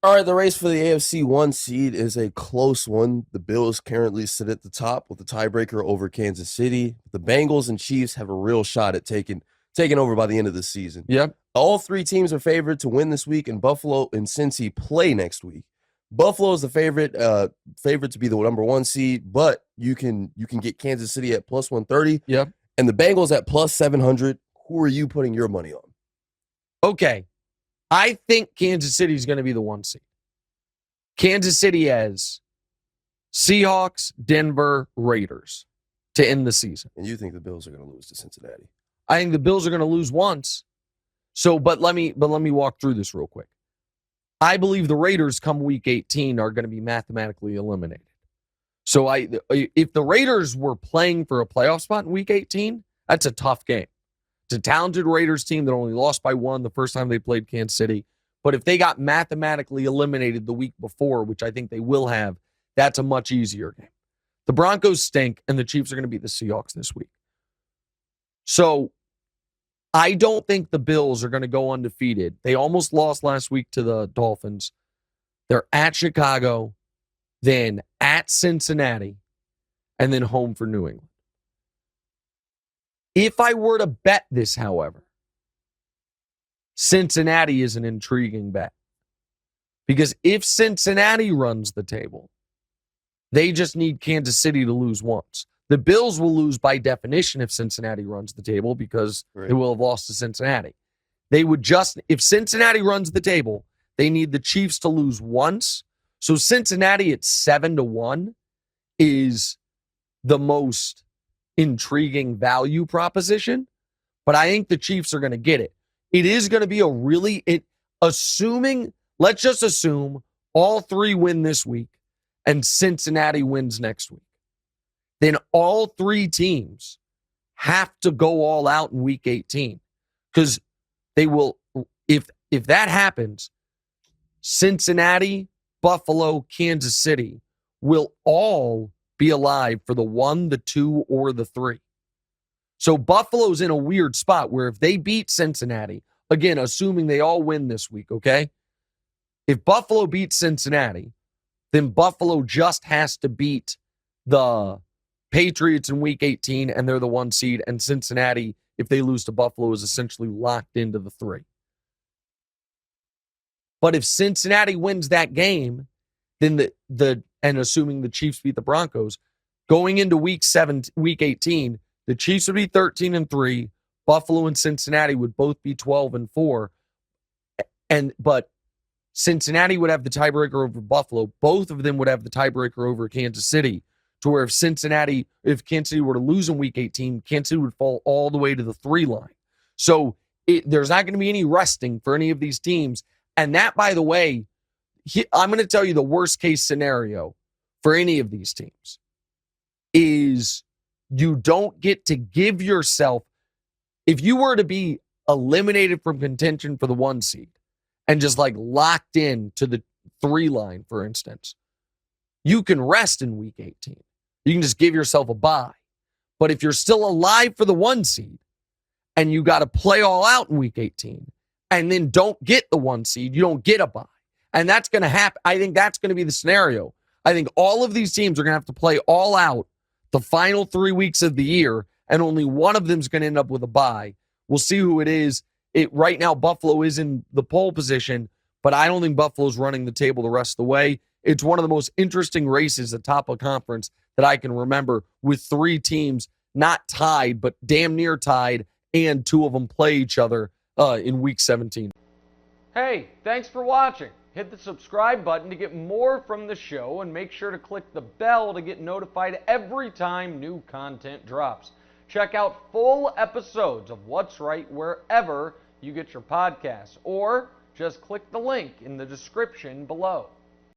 All right, the race for the AFC 1 seed is a close one. The Bills currently sit at the top with a tiebreaker over Kansas City. The Bengals and Chiefs have a real shot at taking over by the end of the season. Yep. All three teams are favored to win this week, and Buffalo and Cincy play next week. Buffalo is the favorite to be the number 1 seed, but you can get Kansas City at plus 130. Yep. And the Bengals at plus 700. Who are you putting your money on? Okay. I think Kansas City is going to be the 1 seed. Kansas City has Seahawks, Denver, Raiders to end the season. And you think the Bills are going to lose to Cincinnati? I think the Bills are going to lose once. But let me walk through this real quick. I believe the Raiders come week 18 are going to be mathematically eliminated. So if the Raiders were playing for a playoff spot in week 18, that's a tough game. It's a talented Raiders team that only lost by 1 the first time they played Kansas City. But if they got mathematically eliminated the week before, which I think they will have, that's a much easier game. The Broncos stink, and the Chiefs are going to beat the Seahawks this week. So I don't think the Bills are going to go undefeated. They almost lost last week to the Dolphins. They're at Chicago, then at Cincinnati, and then home for New England. If I were to bet this, however, Cincinnati is an intriguing bet. Because if Cincinnati runs the table, they just need Kansas City to lose once. The Bills will lose by definition if Cincinnati runs the table because they will have lost to Cincinnati. They would just, if Cincinnati runs the table, they need the Chiefs to lose once. So Cincinnati at 7-1 is the most intriguing value proposition, but I think the Chiefs are going to get it. It is going to be let's just assume all three win this week and Cincinnati wins next week. Then all three teams have to go all out in week 18 because they will, if that happens, Cincinnati, Buffalo, Kansas City will all be alive for the 1, the 2, or the 3. So Buffalo's in a weird spot where if they beat Cincinnati, again, assuming they all win this week, okay? If Buffalo beats Cincinnati, then Buffalo just has to beat the Patriots in week 18, and they're the 1 seed, and Cincinnati, if they lose to Buffalo, is essentially locked into the 3. But if Cincinnati wins that game, then and assuming the Chiefs beat the Broncos, going into week 18, the Chiefs would be 13-3. Buffalo and Cincinnati would both be 12-4. But Cincinnati would have the tiebreaker over Buffalo. Both of them would have the tiebreaker over Kansas City. To where if Kansas City were to lose in week 18, Kansas City would fall all the way to the 3 line. So there's not going to be any resting for any of these teams. And that, by the way, I'm going to tell you the worst case scenario for any of these teams is you don't get to give yourself, if you were to be eliminated from contention for the 1 seed and just like locked in to the 3 line, for instance, you can rest in week 18. You can just give yourself a bye. But if you're still alive for the 1 seed and you got to play all out in week 18 and then don't get the 1 seed, you don't get a bye. And that's going to happen. I think that's going to be the scenario. I think all of these teams are going to have to play all out the final 3 weeks of the year, and only one of them is going to end up with a bye. We'll see who it is. Right now, Buffalo is in the pole position, but I don't think Buffalo's running the table the rest of the way. It's one of the most interesting races atop a conference that I can remember, with 3 teams not tied, but damn near tied, and 2 of them play each other in week 17. Hey, thanks for watching. Hit the subscribe button to get more from the show, and make sure to click the bell to get notified every time new content drops. Check out full episodes of What's Right wherever you get your podcasts, or just click the link in the description below.